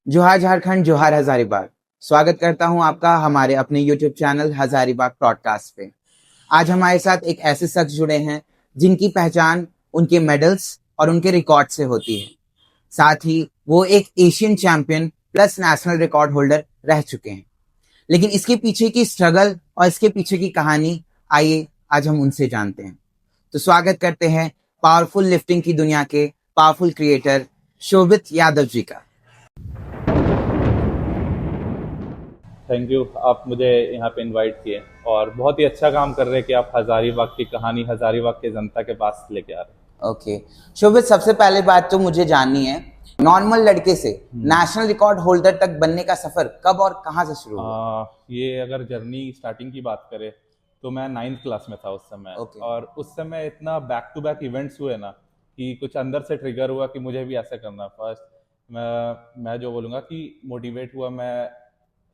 जोहार झारखंड, जोहार हजारीबाग। स्वागत करता हूं आपका हमारे अपने यूट्यूब चैनल हजारीबाग ब्रॉडकास्ट पे। आज हमारे साथ एक ऐसे शख्स जुड़े हैं जिनकी पहचान उनके मेडल्स और उनके रिकॉर्ड से होती है। साथ ही वो एक Asian champion plus national record holder रह चुके हैं। लेकिन इसके पीछे की स्ट्रगल और इसके पीछे की कहानी, आइए आज हम उनसे जानते हैं। तो स्वागत करते हैं पावरफुल लिफ्टिंग की दुनिया के पावरफुल क्रिएटर शोभित यादव जी का। Thank you. आप मुझे यहाँ पे इनवाइट किए और बहुत ही अच्छा काम कर रहे हैं कि आप हजारीबाग की कहानी हजारीबाग के जनता के पास लेके आ रहे ओके शोभित, सबसे पहले बात तो मुझे जाननी है, नॉर्मल लड़के से नेशनल रिकॉर्ड होल्डर तक बनने का सफर कब और कहां से शुरू हुआ? ये अगर जर्नी स्टार्टिंग की बात करें तो मैं 9th क्लास में था उस समय। ओके। और उस समय इतना बैक टू बैक इवेंट्स हुए ना कि कुछ अंदर से ट्रिगर हुआ कि मुझे भी ऐसा करना। फर्स्ट मैं जो बोलूँगा कि मोटिवेट हुआ मैं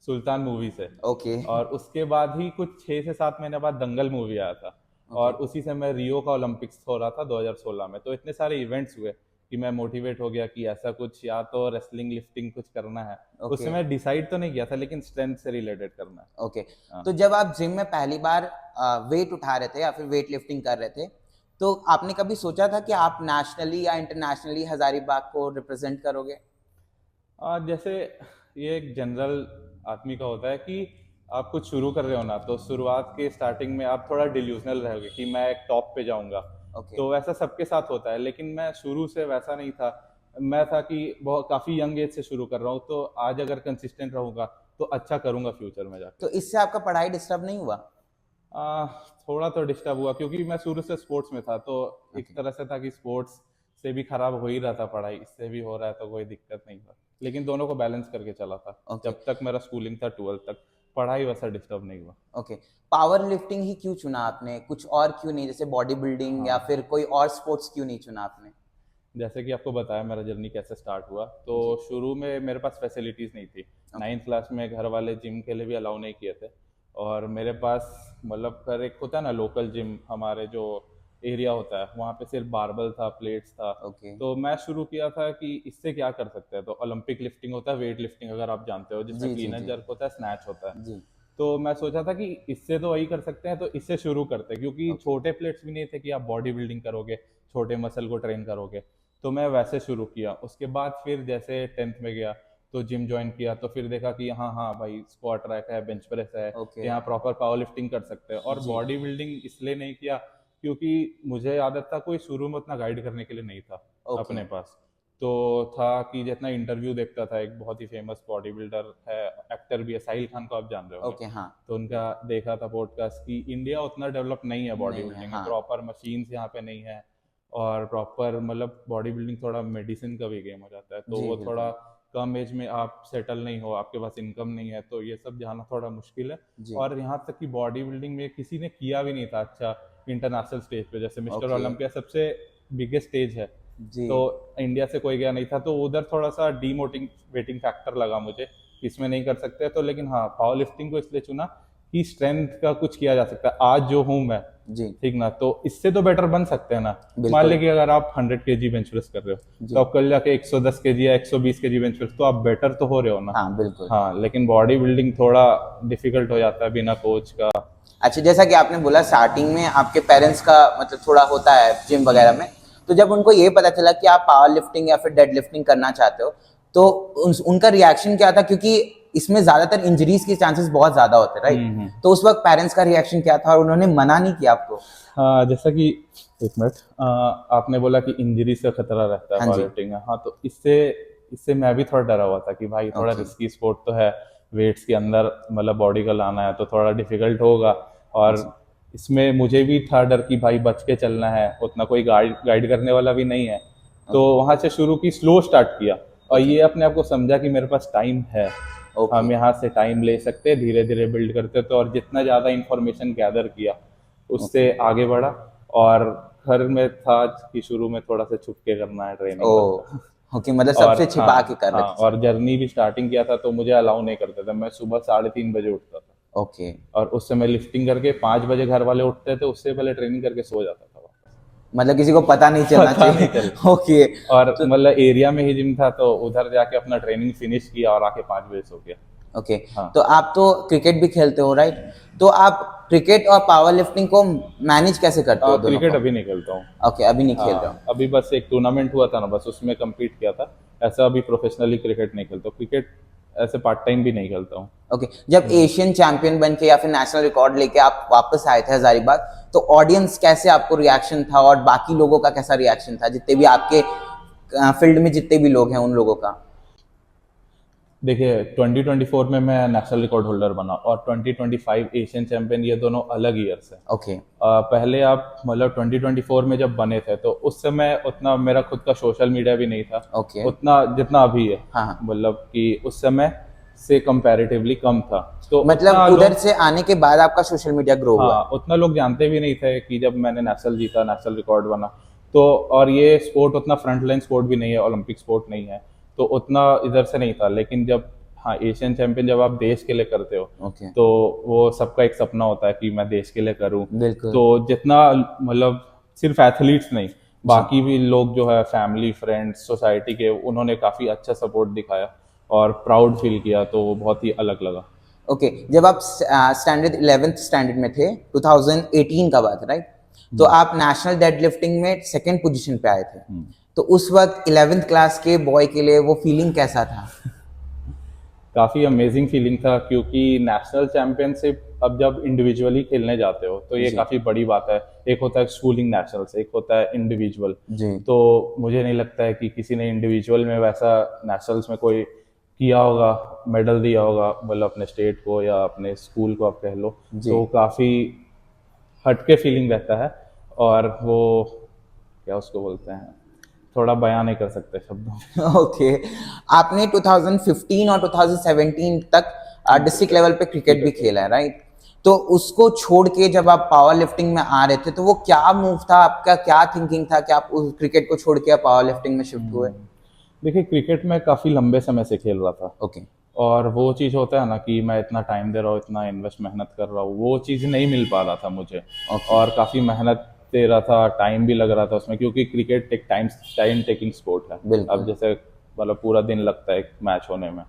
सुल्तान मूवी से। ओके। और उसके बाद ही कुछ 6 से 7 महीने बाद दंगल मूवी आया था। और ओके। उसी से मैं रियो का ओलंपिक्स हो रहा था 2016 में, तो इतने सारे इवेंट्स हुए कि मैं मोटिवेट हो गया कि ऐसा कुछ या तो रेसलिंग लिफ्टिंग कुछ करना है। उस ओके। समय डिसाइड तो नहीं किया था लेकिन स्ट्रेंथ से रिलेटेड करना है। ओके। हाँ। तो जब आप जिम में पहली बार वेट उठा रहे थे या फिर वेट लिफ्टिंग कर रहे थे, तो आपने कभी सोचा था कि आप नेशनली या इंटरनेशनली हजारीबाग को रिप्रेजेंट करोगे? जैसे ये एक जनरल आदमी का होता है कि आप कुछ शुरू कर रहे हो ना, तो शुरुआत के स्टार्टिंग में आप थोड़ा डिल्यूजनल रहोगे कि मैं एक टॉप पे जाऊंगा। ओके। तो वैसा सबके साथ होता है लेकिन मैं शुरू से वैसा नहीं था। मैं था कि बहुत काफ़ी यंग एज से शुरू कर रहा हूँ, तो आज अगर कंसिस्टेंट रहूंगा तो अच्छा करूंगा फ्यूचर में जाके। तो इससे आपका पढ़ाई डिस्टर्ब नहीं हुआ? आ, थोड़ा तो डिस्टर्ब हुआ क्योंकि मैं शुरू से स्पोर्ट्स में था, तो एक ओके। तरह से था कि स्पोर्ट्स से भी खराब हो ही रहा था, पढ़ाई इससे भी हो रहा है तो कोई दिक्कत नहीं था। लेकिन दोनों को बैलेंस करके चला था। ओके। जब तक मेरा स्कूलिंग था 12th तक, पढ़ाई वैसा डिस्टर्ब नहीं हुआ। ओके। पावर लिफ्टिंग ही क्यों चुना आपने, कुछ और क्यों नहीं, जैसे बॉडी बिल्डिंग या हाँ, फिर कोई और स्पोर्ट्स क्यों नहीं चुना आपने? जैसे कि आपको बताया मेरा जर्नी कैसे स्टार्ट हुआ, तो जी। शुरू में मेरे पास फैसिलिटीज़ नहीं थी। ओके। 9th क्लास में घर वाले जिम के लिए भी अलाउ नहीं किए थे। और मेरे पास मतलब कर एक होता है ना लोकल जिम, हमारे जो एरिया होता है वहाँ पे सिर्फ बारबल था, प्लेट्स था। ओके। तो मैं शुरू किया था कि इससे क्या कर सकते हैं, तो ओलंपिक लिफ्टिंग होता है, वेट लिफ्टिंग अगर आप जानते हो, जिसमें जी जी क्लीन एंड जी। जर्क होता है, स्नैच होता है। जी। तो मैं सोचा था कि इससे तो वही कर सकते हैं, तो इससे शुरू करते हैं क्योंकि ओके। छोटे प्लेट्स भी नहीं थे कि आप बॉडी बिल्डिंग करोगे, छोटे मसल को ट्रेन करोगे। तो मैं वैसे शुरू किया। उसके बाद फिर जैसे 10th में गया तो जिम ज्वाइन किया, तो फिर देखा कि हाँ हाँ भाई, स्क्वाट रैक है, बेंच प्रेस है, ओके। यहाँ प्रॉपर पावर लिफ्टिंग कर सकते हैं। और जी। बॉडी बिल्डिंग इसलिए नहीं किया क्योंकि मुझे आदत था, कोई शुरू में उतना गाइड करने के लिए नहीं था ओके। अपने पास। तो था कि जितना इंटरव्यू देखता था, एक बहुत ही फेमस बॉडी बिल्डर है, एक्टर भी है, साहिल खान को आप जान रहे होंगे। ओके। हाँ। तो उनका देखा था पॉडकास्ट कि इंडिया उतना डेवलप नहीं है बॉडी नहीं है, बिल्डिंग में, हाँ। प्रॉपर मशीन्स यहाँ पे नहीं है। और प्रॉपर मतलब बॉडी बिल्डिंग थोड़ा मेडिसिन का भी गेम हो जाता है, तो जी वो थोड़ा बिल्कुल। कम एज में आप सेटल नहीं हो, आपके पास इनकम नहीं है, तो ये सब जाना थोड़ा मुश्किल है। जी। और यहाँ तक कि बॉडी बिल्डिंग में किसी ने किया भी नहीं था अच्छा इंटरनेशनल स्टेज पे, जैसे मिस्टर ओके। ओलंपिया सबसे बिगेस्ट स्टेज है। जी। तो इंडिया से कोई गया नहीं था, तो उधर थोड़ा सा डीमोटिवेटिंग फैक्टर लगा मुझे कि इसमें नहीं कर सकते। तो लेकिन हाँ, पावर लिफ्टिंग को इसलिए चुना कि स्ट्रेंथ का कुछ किया जा सकता है। आज जो हूँ मैं, जी ठीक ना, तो इससे तो बेटर बन सकते हैं ना। मान बिल्कुल। लीजिए अगर आप 100 kg बेंच प्रेस कर रहे हो, जी। तो आप कल जाके 110 kg या 120 kg बेंच प्रेस, तो आप बेटर तो हो रहे हो ना। हाँ बिल्कुल। हाँ, लेकिन बॉडी बिल्डिंग थोड़ा डिफिकल्ट हो जाता है बिना कोच का। अच्छा, जैसा कि आपने बोला स्टार्टिंग में आपके पेरेंट्स का मतलब थोड़ा होता है जिम वगैरह में, तो जब उनको ये पता चला कि आप पावर लिफ्टिंग या फिर डेड लिफ्टिंग करना चाहते हो, तो उनका रिएक्शन क्या था? क्योंकि इसमें ज्यादातर इंजरीज के चांसेस बहुत ज्यादा होते हैं, राइट? तो उस वक्त पेरेंट्स का रिएक्शन क्या था और उन्होंने मना नहीं किया आपको? हाँ, जैसा कि एक मिनट, आपने बोला कि इंजरी से खतरा रहता है हाँ पावर जी। लिफ्टिंग में। हाँ, तो इससे इससे मैं भी थोड़ा डरा हुआ था कि भाई थोड़ा ओके। रिस्की स्पोर्ट तो है, वेट्स के अंदर मतलब बॉडी का लाना है तो थोड़ा डिफिकल्ट होगा। और जी। इसमें मुझे भी था डर कि भाई बच के चलना है, उतना कोई गाइड गाइड करने वाला भी नहीं है। तो ओके। वहाँ से शुरू की, स्लो स्टार्ट किया। और ओके। ये अपने आप को समझा कि मेरे पास टाइम है, ओके। हम यहाँ से टाइम ले सकते हैं, धीरे धीरे बिल्ड करते। तो और जितना ज़्यादा इंफॉर्मेशन गैदर किया ओके। उससे आगे बढ़ा। और घर में था कि शुरू में थोड़ा सा छुप के करना है ओ। ट्रेनिंग वगैरह। ओके, मतलब और सबसे छिपा के हाँ कर रहे हाँ, थे सब। और जर्नी भी स्टार्टिंग किया था तो मुझे अलाउ नहीं करते थे। मैं सुबह 3:30 बजे उठता था। ओके। और उस समय लिफ्टिंग करके 5 बजे घर वाले उठते थे, उससे पहले ट्रेनिंग करके सो जाता था वापस। मतलब किसी को पता नहीं चलना पता नहीं चाहिए। चले। ओके। और तो मतलब एरिया में ही जिम था तो उधर जाके अपना ट्रेनिंग फिनिश किया और आके 5 बजे सो गया। ओके, हाँ। तो आप तो क्रिकेट भी खेलते हो राइट? तो आप क्रिकेट और पावर लिफ्टिंग को मैनेज कैसे करते हो दोनों क्रिकेट को? अभी नहीं खेलता हूँ। ओके, अभी नहीं खेल रहे हो। हाँ, अभी बस एक टूर्नामेंट हुआ था ना, बस उसमें compete किया था। ऐसा अभी प्रोफेशनली क्रिकेट नहीं खेलता हूँ। क्रिकेट ऐसे पार्ट टाइम भी नहीं खेलता हूँ। ओके, जब एशियन चैंपियन बन के या फिर नेशनल रिकॉर्ड लेके आप वापस आए थे हजारीबाग, तो ऑडियंस कैसे आपको रिएक्शन था और बाकी लोगों का कैसा रिएक्शन था, जितने भी आपके फील्ड में जितने भी लोग हैं उन लोगों का? देखिए 2024 में मैं नेशनल रिकॉर्ड होल्डर बना और 2025 एशियन चैंपियन, ये दोनों अलग ईयर्स हैं। ओके। पहले आप मतलब 2024 में जब बने थे तो उस समय उतना मेरा खुद का सोशल मीडिया भी नहीं था ओके। उतना जितना अभी है। हाँ हाँ। मतलब कि उस समय से कंपैरेटिवली कम था, तो मतलब उतना उधर लोग, से आने के बाद आपका सोशल मीडिया ग्रो हुआ हाँ, है? उतना लोग जानते भी नहीं थे कि जब मैंने नेशनल जीता, नेशनल रिकॉर्ड बना। तो और ये स्पोर्ट उतना फ्रंट लाइन स्पोर्ट भी नहीं है, ओलंपिक स्पोर्ट नहीं है, तो उतना इधर से नहीं था। लेकिन जब, हाँ, एशियन चैंपियन जब आप देश के लिए करते हो ओके। तो वो सबका एक सपना होता है कि मैं देश के लिए करूं। बिल्कुल। तो जितना मतलब सिर्फ एथलीट्स नहीं, जी। बाकी भी लोग जो है, फैमिली, फ्रेंड्स, सोसाइटी के, उन्होंने काफ़ी अच्छा सपोर्ट दिखाया और प्राउड फील किया, तो वो बहुत ही अलग लगा। ओके, जब आप स्टैंडर्ड 11th स्टैंडर्ड में थे, 2018 का बात राइट? तो आप नेशनल डेडलिफ्टिंग में सेकंड पोजीशन पे आए थे। तो उस वक्त 11th क्लास के बॉय के लिए वो फीलिंग कैसा था? काफ़ी अमेजिंग फीलिंग था, क्योंकि नेशनल चैंपियनशिप अब जब इंडिविजुअली खेलने जाते हो तो ये जी। काफ़ी बड़ी बात है। एक होता है स्कूलिंग नेशनल्स, एक होता है इंडिविजुअल। जी। तो मुझे नहीं लगता है कि किसी ने इंडिविजुअल में वैसा नेशनल्स में कोई किया होगा, मेडल दिया होगा, मतलब अपने स्टेट को या अपने स्कूल को आप कह लो। जी। तो काफ़ी हटके फीलिंग रहता है, और वो क्या उसको बोलते हैं, थोड़ा बयां नहीं कर सकते शब्दों में। ओके, आपने 2015 और 2017 तक डिस्ट्रिक्ट लेवल पे क्रिकेट भी खेला है राइट? तो उसको छोड़ के जब आप पावर लिफ्टिंग में आ रहे थे, तो वो क्या मूव था आपका, क्या थिंकिंग था कि आप उस क्रिकेट को छोड़ के आप पावर लिफ्टिंग में शिफ्ट हुए? देखिए क्रिकेट में काफ़ी लंबे समय से खेल रहा था, ओके। और वो चीज़ होता है ना कि मैं इतना टाइम दे रहा हूँ, इतना इन्वेस्ट मेहनत कर रहा हूँ, वो चीज़ नहीं मिल पा रहा था मुझे। ओके। और काफ़ी मेहनत दे रहा था, टाइम भी लग रहा था उसमें, क्योंकि क्रिकेट एक टाइम टेकिंग स्पोर्ट है। बिल्कुल। अब जैसे मतलब पूरा दिन लगता है एक मैच होने में।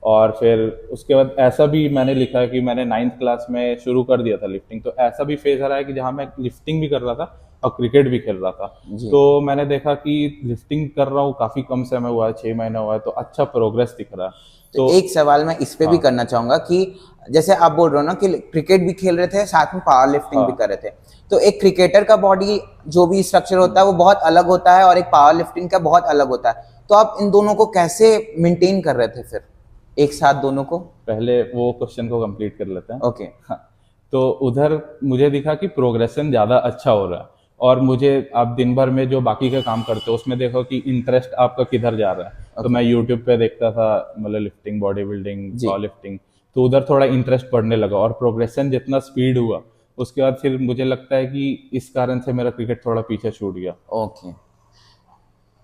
और फिर उसके बाद ऐसा भी मैंने लिखा है कि मैंने 9th क्लास में शुरू कर दिया था लिफ्टिंग, तो ऐसा भी फेज आ रहा है कि जहाँ मैं लिफ्टिंग भी कर रहा था और क्रिकेट भी खेल रहा था। जी। तो मैंने देखा कि लिफ्टिंग कर रहा हूँ, काफ़ी कम समय हुआ है, 6 महीना हुआ है, तो अच्छा प्रोग्रेस दिख रहा है। तो एक सवाल मैं इस पे भी हाँ, करना चाहूंगा कि जैसे आप बोल रहे हो ना कि क्रिकेट भी खेल रहे थे, साथ में पावर लिफ्टिंग भी हाँ, कर रहे थे, तो एक क्रिकेटर का बॉडी जो भी स्ट्रक्चर होता है वो बहुत अलग होता है और एक पावर लिफ्टिंग का बहुत अलग होता है। तो आप इन दोनों को कैसे मेंटेन कर रहे थे फिर एक साथ दोनों को? पहले वो क्वेश्चन को कंप्लीट कर लेते हैं। ओके। हाँ, तो उधर मुझे दिखा कि प्रोग्रेशन ज़्यादा अच्छा हो रहा है, और मुझे, आप दिन भर में जो बाकी का काम करते हो उसमें देखो कि इंटरेस्ट आपका किधर जा रहा है। तो ओके। मैं यूट्यूब पे देखता था, मतलब लिफ्टिंग, बॉडी बिल्डिंग, जी। पावर लिफ्टिंग, तो उधर थोड़ा इंटरेस्ट बढ़ने लगा, और प्रोग्रेशन जितना स्पीड हुआ उसके बाद फिर मुझे लगता है कि इस कारण से मेरा क्रिकेट थोड़ा पीछे छूट गया। ओके,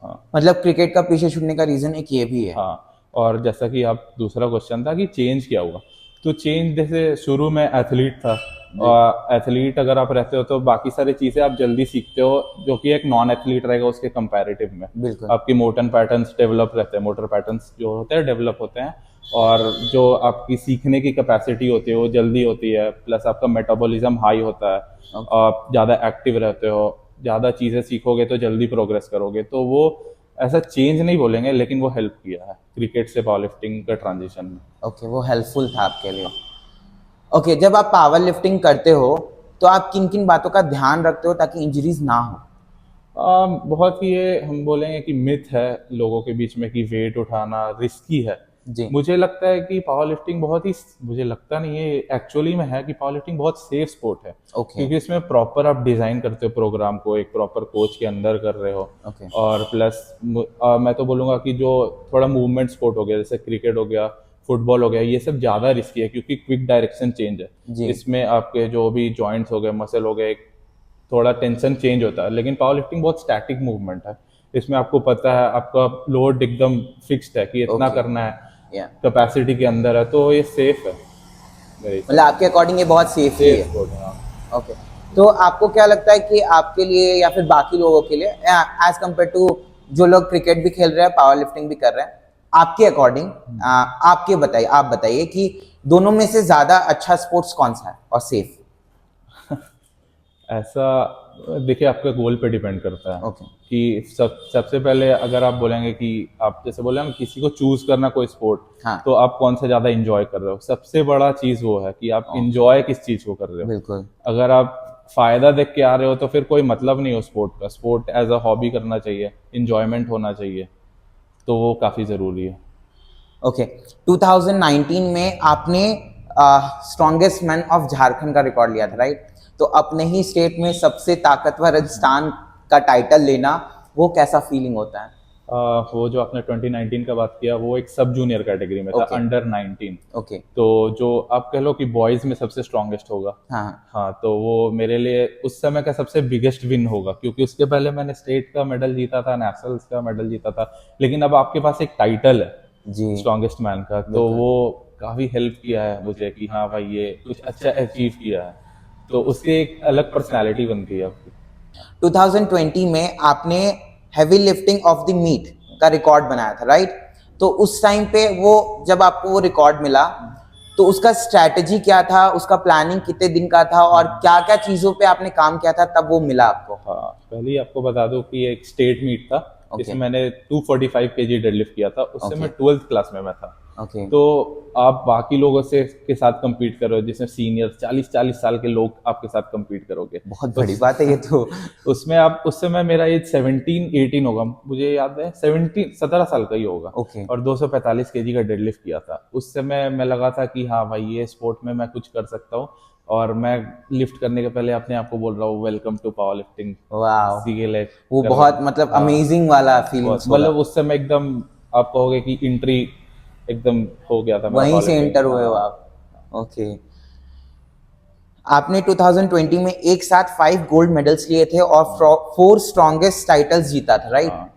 हाँ। मतलब क्रिकेट का पीछे छूटने का रीजन एक ये भी है? हाँ, और जैसा कि आप, दूसरा क्वेश्चन था कि चेंज क्या हुआ, तो चेंज जैसे शुरू में एथलीट था, जी। और एथलीट अगर आप रहते हो तो बाकी सारी चीज़ें आप जल्दी सीखते हो, जो कि एक नॉन एथलीट रहेगा उसके कंपैरेटिव में। बिल्कुल। आपकी मोटर पैटर्न्स डेवलप रहते हैं, मोटर पैटर्न्स जो होते हैं डेवलप होते हैं, और जो आपकी सीखने की कैपेसिटी होती है वो जल्दी होती है, प्लस आपका मेटाबॉलिज्म हाई होता है, ओके। आप ज़्यादा एक्टिव रहते हो, ज़्यादा चीज़ें सीखोगे तो जल्दी प्रोग्रेस करोगे। तो वो ऐसा चेंज नहीं बोलेंगे, लेकिन वो हेल्प किया है क्रिकेट से पावर लिफ्टिंग का ट्रांजिशन में। ओके, वो हेल्पफुल था आपके लिए। ओके, जब आप पावर लिफ्टिंग करते हो तो आप किन किन बातों का ध्यान रखते हो ताकि इंजरीज ना हो? बहुत ही, ये हम बोलेंगे कि मिथ है लोगों के बीच में कि वेट उठाना रिस्की है। जी। मुझे लगता है कि पावर लिफ्टिंग बहुत ही, मुझे लगता नहीं है, एक्चुअली में है कि पावर लिफ्टिंग बहुत सेफ स्पोर्ट है। ओके। क्योंकि इसमें प्रॉपर आप डिज़ाइन करते हो प्रोग्राम को, एक प्रॉपर कोच के अंदर कर रहे हो। ओके। और प्लस मैं तो बोलूँगा कि जो थोड़ा मूवमेंट स्पोर्ट हो गया, जैसे क्रिकेट हो गया, फुटबॉल हो गया, ये सब ज़्यादा रिस्की है, क्योंकि क्विक डायरेक्शन चेंज है। जी। इसमें आपके जो भी जॉइंट्स हो गए, मसल हो गए, थोड़ा टेंशन चेंज होता है। लेकिन पावर लिफ्टिंग बहुत स्टैटिक मूवमेंट है, इसमें आपको पता है आपका लोड एकदम फिक्स्ड है कि इतना ओके। करना है, या कैपेसिटी के अंदर है, तो ये सेफ है मेरे हिसाब मतलब आपके अकॉर्डिंग ये बहुत सेफ से। भी सेफ है? स्पोर्ट है, हाँ। ओके। तो आपको क्या लगता है कि आपके लिए या फिर बाकी लोगों के लिए एज कम्पेयर टू जो लोग क्रिकेट भी खेल रहे हैं, पावर लिफ्टिंग भी कर रहे हैं, आपके अकॉर्डिंग आप बताइए कि दोनों में से ज्यादा अच्छा स्पोर्ट्स कौन सा है और सेफ? ऐसा देखिए, आपके गोल पे डिपेंड करता है ओके। कि सबसे पहले अगर आप बोलेंगे कि आप जैसे बोले ना किसी को चूज करना कोई स्पोर्ट, हाँ। तो आप कौन सा ज्यादा इंजॉय कर रहे हो, सबसे बड़ा चीज वो है कि आप इंजॉय किस चीज को कर रहे हो। बिल्कुल। अगर आप फायदा देख के आ रहे हो तो फिर कोई मतलब नहीं हो स्पोर्ट का। स्पोर्ट एज अ हॉबी करना चाहिए, इंजॉयमेंट होना चाहिए, तो वो काफी जरूरी है। ओके। 2019 में आपने स्ट्रॉन्गेस्ट मैन ऑफ झारखंड का रिकॉर्ड लिया था, राइट? तो अपने ही स्टेट में सबसे ताकतवर इंसान का टाइटल लेना, वो कैसा फीलिंग होता है? वो जो आपने 2019 का बात किया, वो एक सब जूनियर कैटेगरी में था, Okay. अंडर 19। ओके। तो जो आप कह लो कि बॉयज में सबसे स्ट्रॉन्गेस्ट होगा। हाँ। हाँ, तो वो मेरे लिए उस समय का सबसे बिगेस्ट विन होगा, क्योंकि उसके पहले मैंने स्टेट का मेडल जीता था, नेशनल्स का मेडल जीता था, लेकिन अब आपके पास एक टाइटल है जी। स्ट्रॉन्गेस्ट मैन का, तो बिल्कुल। वो काफी हेल्प किया है मुझे कि हाँ भाई ये कुछ अच्छा अचीव किया है, तो उससे एक अलग पर्सनैलिटी बनती है आपकी। 2020 में आपने heavy lifting of the meet का रिकॉर्ड बनाया था, राइट? तो उस टाइम पे वो जब आपको वो रिकॉर्ड मिला, तो उसका स्ट्रैटेजी क्या था, उसका प्लानिंग कितने दिन का था और क्या क्या चीजों पे आपने काम किया था तब वो मिला आपको? हाँ, पहले ही आपको बता दूं कि ये एक स्टेट मीट था Okay. जिसमें मैंने 245 केजी डेडलिफ्ट किया था। उससे Okay. मैं 12th क्लास में मैं था। ओके। तो आप बाकी लोगों से के साथ compete कर रहे हो, जिसमें सीनियर 40-40 साल के लोग आपके साथ compete करोगे। बहुत बड़ी बात है ये तो। उसमें आप उस समय मेरा एज 17-18 होगा, मुझे याद है 17-17 साल का ही होगा। ओके। और 245 केजी का डेडलिफ्ट किया था। उस समय मैं लगा था कि हाँ भाई ये स्पोर्ट में मैं कुछ कर सकता हूँ, और मैं लिफ्ट करने के पहले अपने आप को बोल रहा हूँ वेलकम टू पावर लिफ्टिंग। वाह, इसी के लिए वो कर रहा बहुत हूँ। मतलब हाँ, अमेजिंग वाला बहुत फीलिंग्स होगा। मतलब उस समय एकदम आप कहोगे कि एंट्री एकदम हो गया था मेरा वहीं पावर से लिफ्टिंग। एंटर हुए हो हाँ, आप? ओके। आपने 2020 में एक साथ 5 गोल्ड मेडल्स लिए थे और 4 स्ट्रॉन्गेस्ट टाइटल्स जीता था, राइट? हाँ।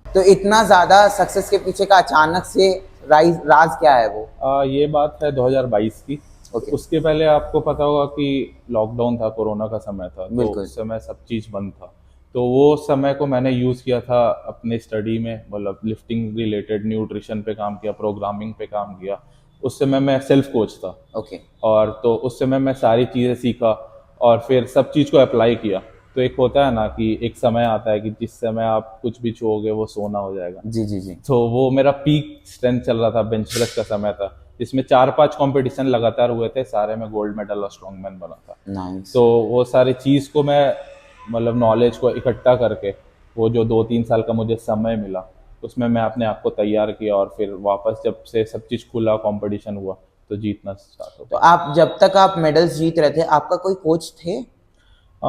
तो इतना ज्यादा सक्सेस के पीछे का अचानक से राज क्या है वो? ये बात है 2022 की। ओके। उसके पहले आपको पता होगा कि लॉकडाउन था, कोरोना का समय था, तो बिल्कुल। उस समय सब चीज़ बंद था। तो वो समय को मैंने यूज़ किया था अपने स्टडी में, मतलब लिफ्टिंग रिलेटेड, न्यूट्रिशन पे काम किया, प्रोग्रामिंग पे काम किया। उस समय मैं सेल्फ कोच था, ओके। और तो उस समय मैं सारी चीज़ें सीखा और फिर सब चीज़ को अप्लाई किया। तो एक होता है ना कि एक समय आता है कि जिस समय आप कुछ भी छूओगे वो सोना हो जाएगा। जी जी जी। तो वो मेरा पीक स्ट्रेंथ चल रहा था, बेंच प्रेस का समय था, जिसमें 4-5 कंपटीशन लगातार हुए थे, सारे में गोल्ड मेडल और स्ट्रॉन्गमैन बना था। नाइस। तो वो सारी चीज़ को मैं, मतलब नॉलेज को इकट्ठा करके, वो जो 2-3 साल का मुझे समय मिला, उसमें मैं अपने आप को तैयार किया, और फिर वापस जब से सब चीज़ खुला, कंपटीशन हुआ, तो जीतना स्टार्ट हो तो गया। आप जब तक आप मेडल्स जीत रहे थे, आपका कोई कोच थे?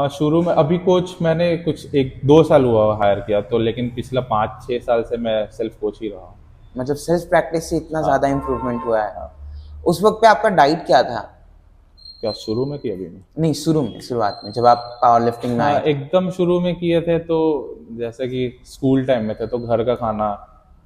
शुरू में अभी कोच मैंने कुछ 1-2 साल हुआ हायर किया, तो लेकिन पिछला 5-6 साल से मैं सेल्फ कोच ही रहा हूँ। मतलब सेल्फ प्रैक्टिस से इतना हाँ। ज्यादा इम्प्रूवमेंट हुआ है? हाँ। उस वक्त पे आपका डाइट क्या था? क्या शुरू में कि अभी में? नहीं, शुरू में, शुरुआत में जब आप पावर लिफ्टिंग में आए हाँ, थे। एकदम शुरू में किए थे तो जैसे कि स्कूल टाइम में थे तो घर का खाना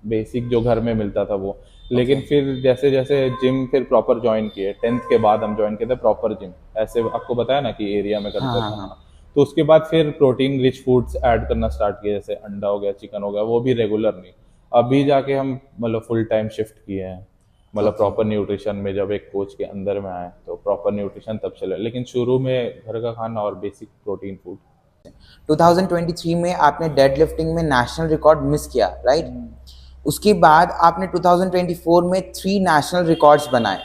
बेसिक जो घर में मिलता था वो। लेकिन Okay. फिर जैसे जैसे जिम फिर प्रॉपर ज्वाइन किए, 10th के बाद हम ज्वाइन किए थे प्रॉपर जिम, ऐसे आपको बताया ना कि एरिया में हाँ करते हाँ थे। हाँ। हाँ, तो उसके बाद फिर प्रोटीन रिच फूड्स ऐड करना स्टार्ट किए, जैसे अंडा हो गया, चिकन हो गया, वो भी रेगुलर नहीं। अभी जाके हम मतलब फुल टाइम शिफ्ट किए हैं, मतलब Okay. प्रॉपर न्यूट्रिशन में, जब एक कोच के अंदर में आए तो प्रॉपर न्यूट्रिशन तब चले, लेकिन शुरू में घर का खाना और बेसिक प्रोटीन फूड। 2023 में आपने डेड लिफ्टिंग में नेशनल रिकॉर्ड मिस किया, राइट? उसके बाद आपने 2024 में 3 नेशनल रिकॉर्ड्स बनाए।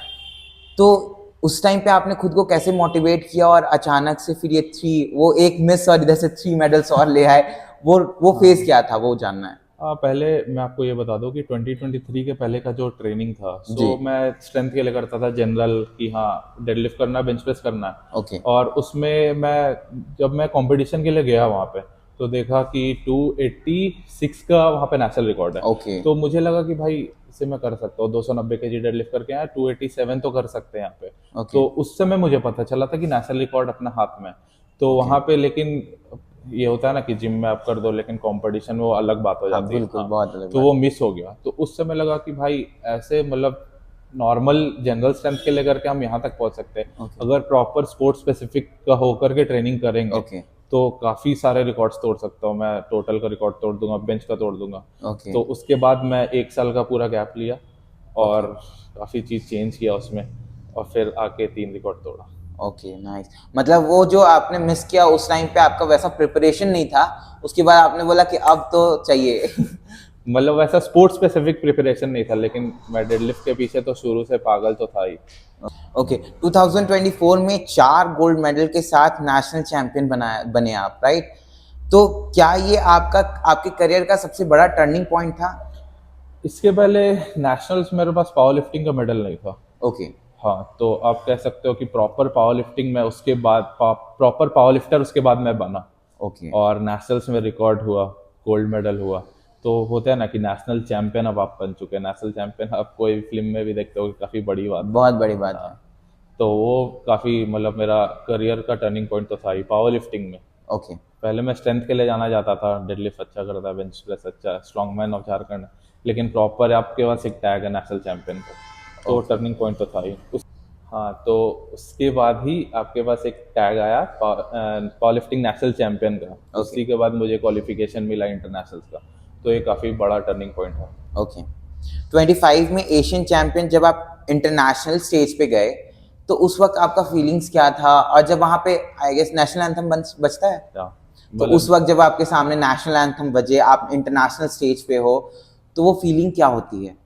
तो उस टाइम पे आपने खुद को कैसे मोटिवेट किया और अचानक से फिर ये 3, वो एक मिस और इधर से 3 मेडल्स और ले आए, वो फेज क्या था, वो जानना है। पहले मैं आपको ये बता दूं कि 2023 के पहले का जो ट्रेनिंग था, जी। मैं स्ट्रेंथ के लिए करता था जनरल, कि हाँ डेडलिफ्ट करना है, बेंच प्रेस करना है। ओके। और उसमें मैं, जब मैं कंपटीशन के लिए गया वहाँ पे, तो देखा कि 286 का वहाँ पे नेशनल रिकॉर्ड है। ओके। तो मुझे लगा कि भाई इसे मैं कर सकता हूँ, 290 केजी डेडलिफ्ट करके आया, 287 तो कर सकते हैं यहाँ पे। ओके। तो उस समय मुझे पता चला था कि नेशनल रिकॉर्ड अपने हाथ में है। तो वहाँ पे लेकिन ये होता है ना कि जिम में आप कर दो, लेकिन कंपटीशन वो अलग बात हो हाँ जाती है। बिल्कुल, हाँ, बहुत अलग तो बात वो है। मिस हो गया। तो उस समय लगा कि भाई ऐसे मतलब नॉर्मल जनरल स्ट्रेंथ के लिए करके हम यहाँ तक पहुँच सकते हैं। Okay. अगर प्रॉपर स्पोर्ट्स स्पेसिफिक का होकर के ट्रेनिंग करेंगे ओके तो काफ़ी सारे रिकॉर्ड्स तोड़ सकता हूँ मैं। टोटल का रिकॉर्ड तोड़ दूंगा, बेंच का तोड़ दूंगा। ओके तो उसके बाद मैं 1 साल का पूरा गैप लिया और काफ़ी चीज़ चेंज किया उसमें, और फिर आके 3 रिकॉर्ड तोड़ा। Okay nice. मतलब वो जो आपने मिस किया उस टाइम पे आपका वैसा प्रिपरेशन नहीं था, उसके बाद आपने बोला कि अब तो चाहिए। मतलब वैसा स्पोर्ट्स स्पेसिफिक प्रिपरेशन नहीं था, लेकिन मैं डेडलिफ्ट के पीछे तो शुरू से पागल तो था ही। ओके 2024 में 4 गोल्ड मेडल के साथ नेशनल चैंपियन बने आप, राइट? तो क्या ये आपके करियर का सबसे बड़ा टर्निंग पॉइंट था? इसके पहले नेशनल्स मेरे पास पावर लिफ्टिंग का मेडल नहीं था। ओके हाँ, तो आप कह सकते हो कि प्रॉपर पावर लिफ्टिंग में उसके बाद प्रॉपर पावर लिफ्टर उसके बाद मैं बना। ओके और नेशनल्स में रिकॉर्ड हुआ, गोल्ड मेडल हुआ। तो होता है ना कि नेशनल चैंपियन अब आप बन चुके हैं। नेशनल चैंपियन आप कोई फिल्म में भी देखते हो, काफ़ी बड़ी बात है। बहुत बड़ी बात है। हाँ, तो वो काफ़ी मतलब मेरा करियर का टर्निंग पॉइंट तो था ही पावर लिफ्टिंग में। ओके पहले मैं स्ट्रेंथ के लिए जाना जाता था, डेडलिफ्ट अच्छा करता, बेंच प्रेस अच्छा, स्ट्रॉन्ग मैन ऑफ झारखंड। लेकिन प्रॉपर आपके पास एक टैग है नेशनल चैंपियन का, तो ओके टर्निंग पॉइंट तो था ही हाँ, तो उसके बाद ही आपके पास एक टैग आया पावर लिफ्टिंग नेशनल चैंपियन का। उसी के बाद मुझे क्वालिफिकेशन मिला इंटरनेशनल्स का, तो ये काफ़ी बड़ा टर्निंग पॉइंट था। ओके 25 में एशियन चैंपियन जब आप इंटरनेशनल स्टेज पे गए, तो उस वक्त आपका फीलिंग्स क्या था? और जब वहाँ पे आई गेस नेशनल एंथम बजता है, हाँ, तो मतलब उस वक्त जब आपके सामने नेशनल एंथम बजे, आप इंटरनेशनल स्टेज पे हो, तो वो फीलिंग क्या होती है?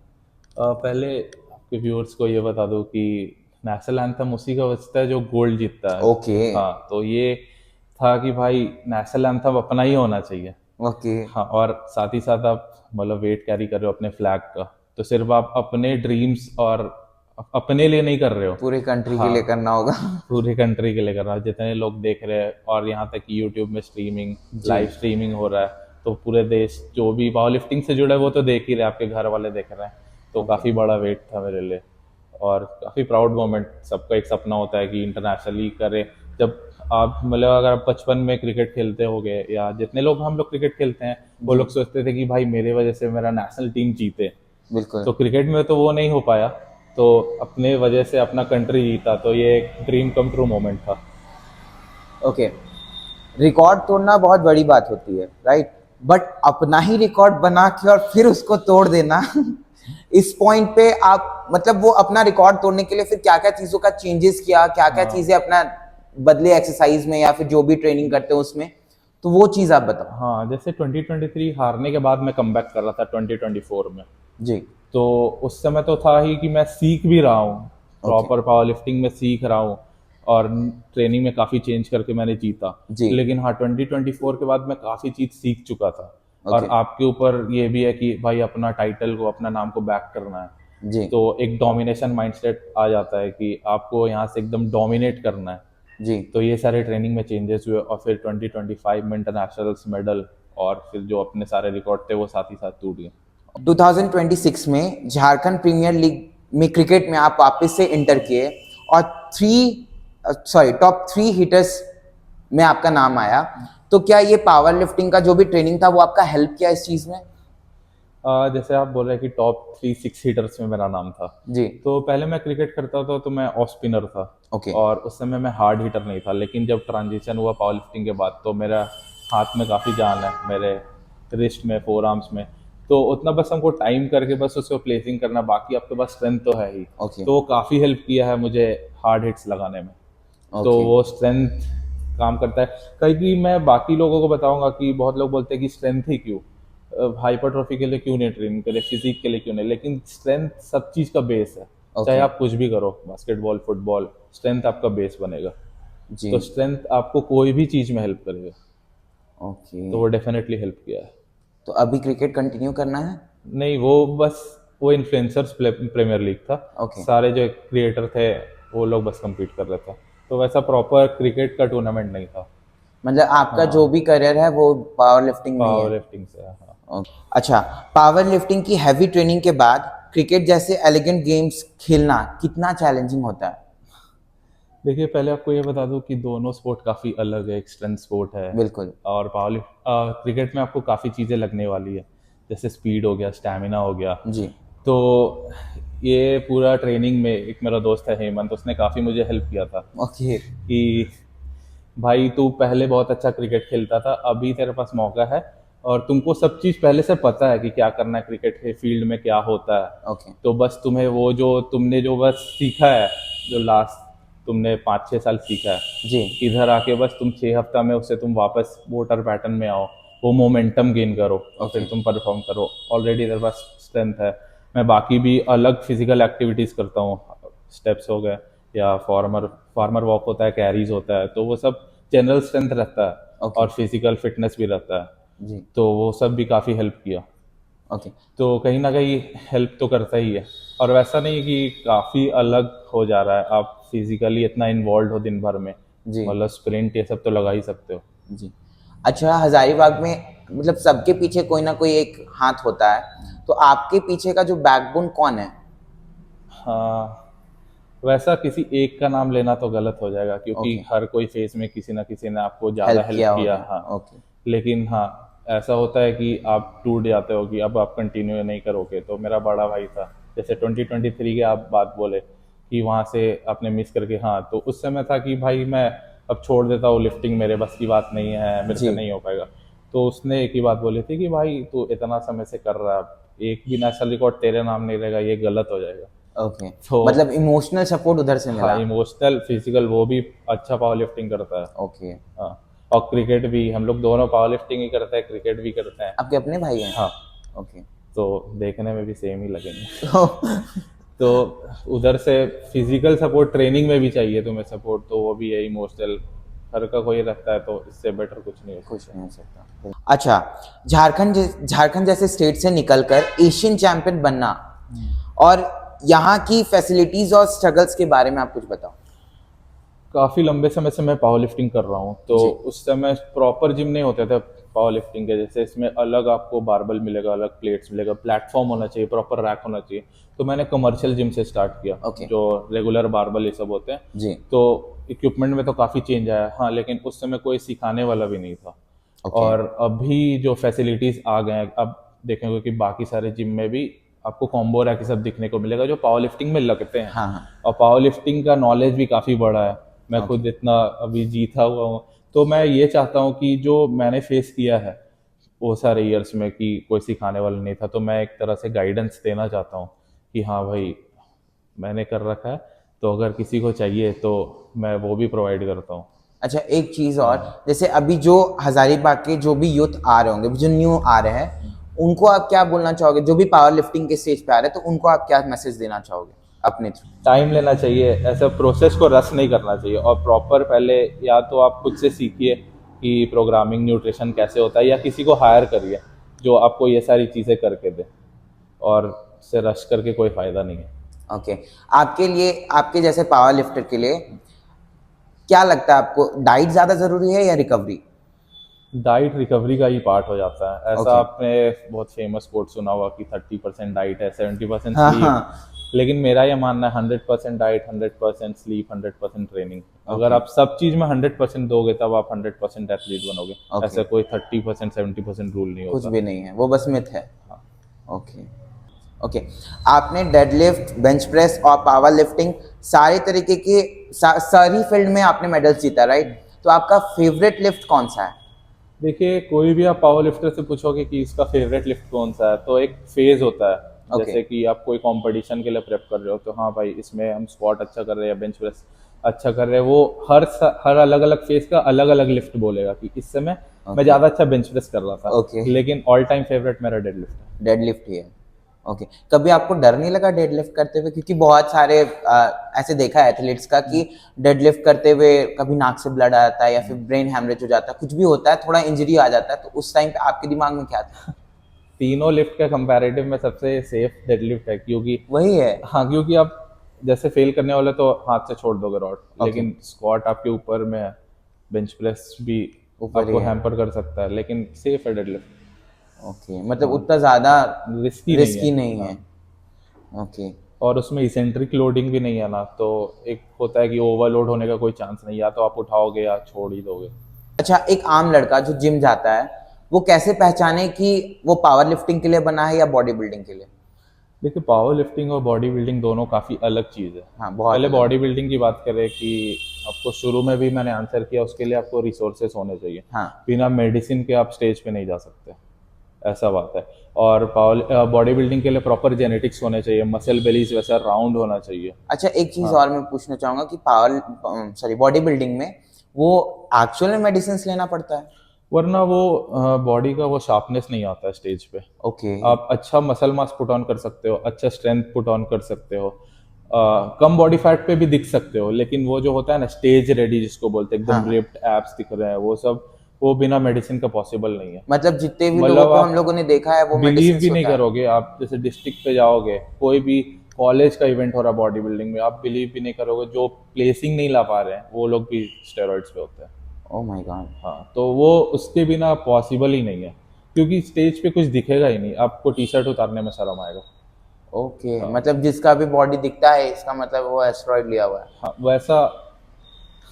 पहले आपके व्यूअर्स को ये बता दूं कि नेशनल एंथम उसी का बजता है जो गोल्ड जीतता है। ओके हाँ, तो ये था कि भाई नेशनल एंथम अपना ही होना चाहिए। ओके हाँ, और साथ ही साथ आप मतलब वेट कैरी कर रहे हो अपने फ्लैग का, तो सिर्फ आप अपने ड्रीम्स और अपने लिए नहीं कर रहे हो। पूरे कंट्री के हाँ, लिए करना होगा। पूरी कंट्री के लिए कर रहा है, जितने लोग देख रहे हैं। और यहाँ तक कि यूट्यूब में स्ट्रीमिंग, जी लाइव स्ट्रीमिंग हो रहा है, तो पूरे देश जो भी पावर लिफ्टिंग से जुड़े हैं, वो तो देख ही रहे हैं, आपके घर वाले देख रहे हैं। तो ओके काफ़ी बड़ा वेट था मेरे लिए, और काफ़ी प्राउड मोमेंट। सबका एक सपना होता है कि इंटरनेशनली करे। जब आप मतलब अगर आप बचपन में क्रिकेट खेलते होगे, या जितने लोग हम लोग क्रिकेट खेलते हैं, वो जी लोग सोचते थे कि भाई मेरे वजह से मेरा नेशनल टीम जीते। बिल्कुल तो क्रिकेट में तो वो नहीं हो पाया, तो अपने वजह से अपना कंट्री जीता, तो ये एक ड्रीम कम ट्रू मोमेंट था। ओके रिकॉर्ड तोड़ना बहुत बड़ी बात होती है, राइट? बट अपना ही रिकॉर्ड बना के और फिर उसको तोड़ देना, इस पॉइंट पे आप मतलब वो अपना रिकॉर्ड तोड़ने के लिए फिर क्या क्या चीज़ों का चेंजेस किया, क्या क्या हाँ चीज़ें अपना बदले एक्सरसाइज में या फिर जो भी ट्रेनिंग करते हो उसमें, तो वो चीज़ आप बताओ। हाँ, जैसे 2023 हारने के बाद मैं कमबैक कर रहा था 2024 में। जी तो उस समय तो था ही कि मैं सीख भी रहा हूँ, ओके प्रॉपर पावर लिफ्टिंग में सीख रहा हूँ, और ट्रेनिंग में काफ़ी चेंज करके मैंने जीता। जी लेकिन हाँ, 2024 के बाद मैं काफ़ी चीज़ सीख चुका था। और ओके आपके ऊपर ये भी है कि भाई अपना टाइटल को, अपना नाम को बैक करना है। जी तो एक डोमिनेशन माइंडसेट आ जाता है कि आपको यहाँ से एकदम डोमिनेट करना है। जी तो ये सारे ट्रेनिंग में चेंजेस हुए, और फिर 2025 में इंटरनेशनल्स मेडल, और फिर जो अपने सारे रिकॉर्ड थे वो साथ ही साथ टूट गए। 2026 में झारखंड प्रीमियर लीग में क्रिकेट में आप वापस से इंटर किए और टॉप 3 हिटर्स में आपका नाम आया। तो क्या ये पावर लिफ्टिंग का जो भी ट्रेनिंग था वो आपका हेल्प किया इस चीज़ में? जैसे आप बोल रहे हैं कि टॉप 3 6 हिटर्स में मेरा नाम था, जी तो पहले मैं क्रिकेट करता था तो मैं ऑफ स्पिनर था। ओके और उस समय मैं हार्ड हिटर नहीं था, लेकिन जब ट्रांजिशन हुआ पावर लिफ्टिंग के बाद, तो मेरा हाथ में काफ़ी जान है, मेरे रिस्ट में, फोर आर्म्स में। तो उतना बस हमको टाइम करके बस उसको प्लेसिंग करना, बाकी आपके पास स्ट्रेंथ तो है ही। ओके तो वो काफ़ी हेल्प किया है मुझे हार्ड हिट्स लगाने में। तो ओके वो स्ट्रेंथ काम करता है। कहीं भी मैं बाकी लोगों को बताऊंगा कि बहुत लोग बोलते हैं कि स्ट्रेंथ ही क्यों, हाइपरट्रॉफी के लिए क्यों नहीं ट्रेनिंग करे, फिजिक के लिए क्यों नहीं, लेकिन स्ट्रेंथ सब चीज़ का बेस है। चाहे ओके आप कुछ भी करो, बास्केटबॉल, फुटबॉल, स्ट्रेंथ आपका बेस बनेगा। जी तो स्ट्रेंथ आपको कोई भी चीज़ में हेल्प करेगा, ओके तो वो डेफिनेटली हेल्प किया है। तो अभी क्रिकेट कंटिन्यू करना है? नहीं, वो बस वो इन्फ्लुएंसर्स प्रीमियर लीग था। ओके सारे जो क्रिएटर थे वो लोग बस compete कर रहे थे, तो वैसा प्रॉपर क्रिकेट का टूर्नामेंट नहीं था। मतलब आपका जो हाँ, भी करियर है वो पावर लिफ्टिंग में ही पावर है? लिफ्टिंग से, हाँ। अच्छा पावर लिफ्टिंग की हैवी ट्रेनिंग के बाद क्रिकेट जैसे एलिगेंट गेम्स खेलना कितना चैलेंजिंग होता है? देखिए, पहले आपको ये बता दूं कि दोनों स्पोर्ट काफ़ी अलग है, एक स्ट्रेंथ स्पोर्ट है। बिल्कुल और क्रिकेट में आपको काफ़ी चीज़ें लगने वाली है, जैसे स्पीड हो गया, स्टैमिना हो गया। जी तो ये पूरा ट्रेनिंग में एक मेरा दोस्त है हेमंत, उसने काफ़ी मुझे हेल्प किया था ओके। कि भाई तू पहले बहुत अच्छा क्रिकेट खेलता था, अभी तेरे पास मौका है और तुमको सब चीज़ पहले से पता है कि क्या करना है, क्रिकेट के फील्ड में क्या होता है। ओके। तो बस तुम्हें वो जो तुमने जो बस सीखा है, जो लास्ट तुमने 5-6 साल सीखा है, जी। इधर आके बस तुम 6 हफ्ता में उससे तुम वापस वोटर पैटर्न में आओ, वो मोमेंटम गेन करो और फिर Okay. तुम परफॉर्म करो। ऑलरेडी तेरे पास स्ट्रेंथ है। मैं बाकी भी अलग फिजिकल एक्टिविटीज़ करता हूँ, स्टेप्स हो गए या फार्मर फार्मर वॉक होता है, कैरीज होता है, तो वो सब जनरल स्ट्रेंथ रहता है Okay. और फिजिकल फिटनेस भी रहता है। जी। तो वो सब भी काफ़ी हेल्प किया। ओके। तो कहीं ना कहीं हेल्प तो करता ही है। और वैसा नहीं कि काफ़ी अलग हो जा रहा है, आप फिजिकली इतना इन्वॉल्व हो दिन भर में, जी। मतलब स्प्रिंट ये सब तो लगा ही सकते हो। जी। अच्छा, हजारीबाग में मतलब सबके पीछे कोई ना कोई एक हाथ होता है, तो आपके पीछे का जो बैकबोन कौन है? हाँ, वैसा किसी एक का नाम लेना तो गलत हो जाएगा, क्योंकि ओके। हर कोई फेज में किसी ना किसी ने आपको ज़्यादा हेल्प हेल्प किया किया। होगा। हाँ, ओके। लेकिन हाँ, ऐसा होता है कि आप टूट जाते हो कि अब आप कंटिन्यू नहीं करोगे। तो मेरा बड़ा भाई था, जैसे 2023 के आप बात बोले कि वहाँ से आपने मिस करके, हाँ, तो उस समय था कि भाई मैं अब छोड़ देता हूँ, लिफ्टिंग मेरे बस की बात नहीं है, मेरे से जी। नहीं हो पाएगा। तो उसने एक ही बात बोली थी कि भाई तू इतना समय से कर रहा है, एक भी नेशनल रिकॉर्ड तेरे नाम नहीं रहेगा, ये गलत हो जाएगा। ओके। तो मतलब इमोशनल सपोर्ट उधर से हाँ, मिला। इमोशनल फिजिकल वो भी अच्छा पावर लिफ्टिंग करता है। ओके। हाँ, और क्रिकेट भी, हम लोग दोनों पावर लिफ्टिंग ही करते हैं, क्रिकेट भी करते हैं। आपके अपने भाई हैं? हाँ, ओके। तो देखने में भी सेम ही लगेंगे। तो तो उधर से फिजिकल सपोर्ट ट्रेनिंग में भी चाहिए तुम्हें सपोर्ट, तो वो भी है इमोशनल। हर का कोई रखता है तो इससे बेटर कुछ नहीं हो कुछ सकता। नहीं हो सकता। अच्छा, झारखंड जैसे स्टेट से निकलकर एशियन चैंपियन बनना और यहाँ की फैसिलिटीज और स्ट्रगल्स के बारे में आप कुछ बताओ। काफ़ी लंबे समय से मैं पावर लिफ्टिंग कर रहा हूँ, तो जी। उस समय प्रॉपर जिम नहीं होते थे पावर लिफ्टिंग के जैसे। इसमें अलग आपको बारबल मिलेगा, अलग प्लेट्स मिलेगा, प्लेटफॉर्म होना चाहिए, प्रॉपर रैक होना चाहिए। तो मैंने कमर्शियल जिम से स्टार्ट किया, ओके। जो रेगुलर बारबल ये सब होते हैं। जी। तो इक्विपमेंट में तो काफ़ी चेंज आया, हाँ, लेकिन उस समय कोई सिखाने वाला भी नहीं था। ओके। और अभी जो फैसिलिटीज़ आ गए हैं, अब देखेंगे कि बाकी सारे जिम में भी आपको कॉम्बो रैक सब दिखने को मिलेगा जो पावर लिफ्टिंग में लगते हैं। हाँ हाँ। और पावर लिफ्टिंग का नॉलेज भी काफ़ी बड़ा है, मैं ओके। खुद इतना अभी जीता हुआ हूँ। तो मैं ये चाहता हूँ कि जो मैंने फेस किया है वो सारे ईयर्स में, कि कोई सिखाने वाला नहीं था, तो मैं एक तरह से गाइडेंस देना चाहता हूँ कि हाँ भाई मैंने कर रखा है, तो अगर किसी को चाहिए तो मैं वो भी प्रोवाइड करता हूँ। अच्छा, एक चीज और, जैसे अभी जो हजारीबाग के जो भी यूथ आ रहे होंगे, जो न्यू आ रहे हैं, उनको आप क्या बोलना चाहोगे? जो भी पावर लिफ्टिंग के स्टेज पे आ रहे हैं, तो उनको आप क्या मैसेज देना चाहोगे अपने थ्रू? टाइम लेना चाहिए, ऐसा प्रोसेस को रस नहीं करना चाहिए, और प्रॉपर पहले या तो आप खुद से सीखिए कि प्रोग्रामिंग न्यूट्रिशन कैसे होता है, या किसी को हायर करिए जो आपको ये सारी चीज़ें करके दे। और से रश करके कोई फ़ायदा नहीं है। ओके। आपके लिए, आपके जैसे पावर लिफ्टर के लिए क्या लगता है आपको, डाइट ज्यादा जरूरी है या रिकवरी? डाइट रिकवरी का ही पार्ट हो जाता है। ऐसा ओके। आपने बहुत फेमस कोट सुना होगा कि 30% डाइट है, 70% हाँ स्लीप। हाँ। लेकिन मेरा ये मानना है 100% डाइट, 100% स्लीप, 100% ट्रेनिंग। अगर ओके। आप सब चीज़ में 100% दोगे तब आप 100% एथलीट बनोगे। ओके। ऐसा कोई 30% 70% रूल नहीं कुछ होता। भी नहीं है, वो बस मिथ है। हाँ। ओके। ओके। आपने डेडलिफ्ट, बेंच प्रेस और पावर लिफ्टिंग सारे तरीके के सारी फील्ड में आपने मेडल्स जीता, राइट? तो आपका फेवरेट लिफ्ट कौन सा है? देखिए, कोई भी आप पावर लिफ्टर से पूछोगे कि इसका फेवरेट लिफ्ट कौन सा है, तो एक फेज होता है। ओके। जैसे कि आप कोई कंपटीशन के लिए प्रेप कर रहे हो, तो हाँ भाई इसमें हम स्क्वाट अच्छा कर रहे हैं, बेंच प्रेस अच्छा कर रहे हैं, वो हर अलग अलग फेज का अलग अलग लिफ्ट बोलेगा कि इस समय मैं ज़्यादा अच्छा बेंच प्रेस कर रहा था। ओके। लेकिन ऑल टाइम फेवरेट मेरा डेड लिफ्ट है। डेडलिफ्ट ही है। ओके। कभी आपको डर नहीं लगा डेडलिफ्ट करते हुए? क्योंकि बहुत सारे ऐसे देखा है एथलीट्स का कि डेडलिफ्ट करते हुए कभी नाक से ब्लड आता है या फिर ब्रेन हैमरेज हो जाता है, कुछ भी होता है, थोड़ा इंजरी आ जाता है, तो उस टाइम पे आपके दिमाग में क्या था? तीनों लिफ्ट के कंपैरेटिव में सबसे सेफ डेड लिफ्ट है, क्योंकि वही है। हाँ, क्योंकि आप जैसे फेल करने वाले तो हाथ से छोड़ दोगे रॉड, ओके। लेकिन स्क्वाट आपके ऊपर में है, बेंच प्रेस भी ऊपर ही आपको है। हैम्पर कर सकता है, लेकिन सेफ है डेडलिफ्ट। ओके, मतलब हाँ, उतना ज्यादा रिस्की नहीं रिस्की है। नहीं है। हाँ, ओके। और उसमें इसेंट्रिक लोडिंग भी नहीं है ना, तो एक होता है कि ओवरलोड होने का कोई चांस नहीं, या तो आप उठाओगे या छोड़ ही दोगे। अच्छा, एक आम लड़का जो जिम जाता है, वो कैसे पहचाने कि वो पावर लिफ्टिंग के लिए बना है या बॉडी बिल्डिंग के लिए? देखिए पावर लिफ्टिंग और बॉडी बिल्डिंग दोनों काफ़ी अलग चीज़ है। हाँ, बहुत पहले अलग। बॉडी बिल्डिंग की बात करें कि आपको शुरू में भी मैंने आंसर किया, उसके लिए आपको रिसोर्सेस होने चाहिए। हाँ। बिना मेडिसिन के आप स्टेज पे नहीं जा सकते, ऐसा बात है। और पावर बॉडी बिल्डिंग के लिए प्रॉपर जेनेटिक्स होने चाहिए, मसल बेलीज वैसा राउंड होना चाहिए। अच्छा, एक चीज हाँ। और मैं पूछना चाहूंगा कि बॉडी बिल्डिंग में वो एक्चुअल में मेडिसिन लेना पड़ता है? वरना वो बॉडी का वो शार्पनेस नहीं आता है स्टेज पे। ओके। आप अच्छा मसल मास पुट ऑन कर सकते हो, अच्छा स्ट्रेंथ पुट ऑन कर सकते हो, कम बॉडी फैट पे भी दिख सकते हो, लेकिन वो जो होता है ना स्टेज रेडी जिसको बोलते हैं, एकदम हाँ। रिप्ड एब्स दिख रहे हैं, वो सब वो बिना मेडिसिन का पॉसिबल नहीं है। मतलब जितने भी लोगों मतलब को हम आप लोगों ने देखा है वो बिलीव मेडिसिन भी नहीं होता है। करोगे, आप जैसे डिस्ट्रिक्ट पे जाओगे, कोई भी कॉलेज का इवेंट हो रहा है बॉडी बिल्डिंग में, आप बिलीव भी नहीं करोगे, जो प्लेसिंग नहीं ला पा रहे हैं वो लोग भी स्टेरॉइड्स पे होते हैं। Oh my God. हाँ, तो वो उसके बिना पॉसिबल ही नहीं है, क्योंकि स्टेज पे कुछ दिखेगा ही नहीं, आपको टी शर्ट उतारने में शर्म आएगा। ओके, हाँ। मतलब जिसका भी बॉडी दिखता है इसका मतलब वो एस्टेरॉइड लिया हुआ है। हाँ, वैसा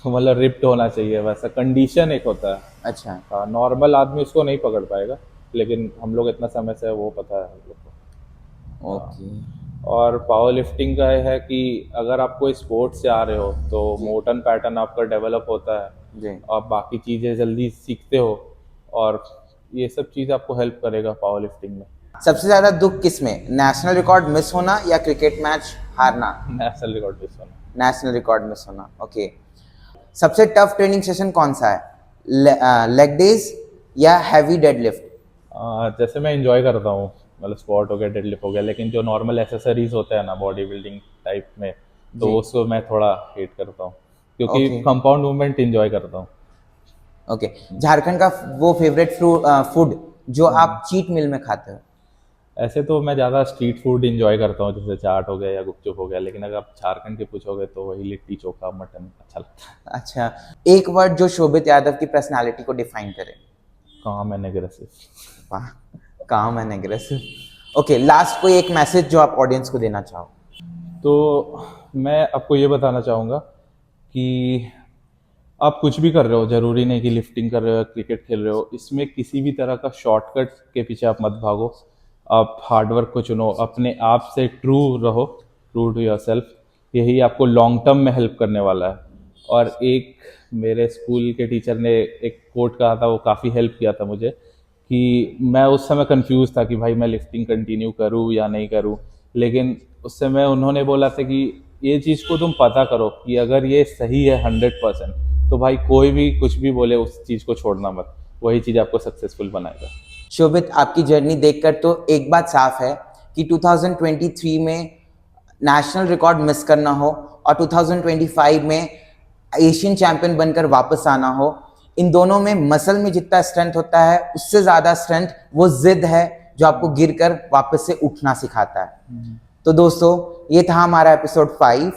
मतलब रिप्ड होना चाहिए, वैसा कंडीशन एक होता है। अच्छा। हाँ, नॉर्मल आदमी उसको नहीं पकड़ पाएगा, लेकिन हम लोग इतना समय से वो पता है हम लोग को। हाँ। ओके। और पावर लिफ्टिंग का ये है कि अगर आप कोई स्पोर्ट्स से आ रहे हो तो जी। मोटन पैटर्न आपका डेवलप होता है, जी। आप बाकी चीज़ें जल्दी सीखते हो, और ये सब चीज़ आपको हेल्प करेगा पावर लिफ्टिंग में। सबसे ज्यादा दुख किस में, नेशनल रिकॉर्ड मिस होना या क्रिकेट मैच हारना? नेशनल रिकॉर्ड मिस होना। नेशनल रिकॉर्ड मिस होना। ओके। सबसे टफ ट्रेनिंग सेशन कौन सा है, लेग डेज या हैवी डेडलिफ्ट? जैसे मैं इंजॉय करता हूँ, मतलब स्क्वाट हो गया, डेडलिफ्ट हो गया, लेकिन जो नॉर्मल एसेसरीज होते हैं ना बॉडी बिल्डिंग टाइप में, जी। तो उसको मैं थोड़ा हेट करता हूँ, क्योंकि ओके। कंपाउंड मूवमेंट इंजॉय करता हूँ। ओके। झारखंड का वो फेवरेट फूड जो आप चीट मील में खाते हो? ऐसे तो मैं ज़्यादा स्ट्रीट फूड इंजॉय करता हूँ, जैसे चाट हो गया या गुपचुप हो गया, लेकिन अगर आप झारखंड के पूछोगे तो वही लिट्टी चोखा मटन अच्छा लगता है। अच्छा, एक वर्ड जो शोभित यादव की पर्सनालिटी को डिफाइन करे? काम एंड एग्रेसिव। वाह, काम एंड एग्रेसिव। ओके, लास्ट कोई एक मैसेज जो आप ऑडियंस को देना चाहो? तो मैं आपको ये बताना चाहूँगा कि आप कुछ भी कर रहे हो, ज़रूरी नहीं कि लिफ्टिंग कर रहे हो, क्रिकेट खेल रहे हो, इसमें किसी भी तरह का शॉर्टकट के पीछे आप मत भागो। आप हार्डवर्क को चुनो, अपने आप से ट्रू रहो, ट्रू टू योरसेल्फ, यही आपको लॉन्ग टर्म में हेल्प करने वाला है। और एक मेरे स्कूल के टीचर ने एक कोट कहा था, वो काफ़ी हेल्प किया था मुझे, कि मैं उस समय कंफ्यूज था कि भाई मैं लिफ्टिंग कंटिन्यू करूँ या नहीं करूँ, लेकिन उस समय उन्होंने बोला था कि ये चीज़ को तुम पता करो कि अगर ये सही है 100%, तो भाई कोई भी कुछ भी बोले उस चीज़ को छोड़ना मत, वही चीज़ आपको सक्सेसफुल बनाएगा। शोभित, आपकी जर्नी देखकर तो एक बात साफ है कि 2023 में नेशनल रिकॉर्ड मिस करना हो और 2025 में एशियन चैंपियन बनकर वापस आना हो, इन दोनों में मसल में जितना स्ट्रेंथ होता है उससे ज्यादा स्ट्रेंथ वो जिद है जो आपको गिरकर वापस से उठना सिखाता है। तो दोस्तों, ये था हमारा एपिसोड 5।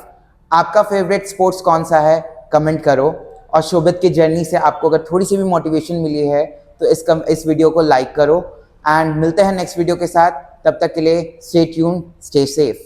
आपका फेवरेट स्पोर्ट्स कौन सा है, कमेंट करो। और शोभित की जर्नी से आपको अगर थोड़ी सी भी मोटिवेशन मिली है तो इस वीडियो को लाइक करो। एंड मिलते हैं नेक्स्ट वीडियो के साथ, तब तक के लिए स्टे ट्यून्ड, स्टे सेफ।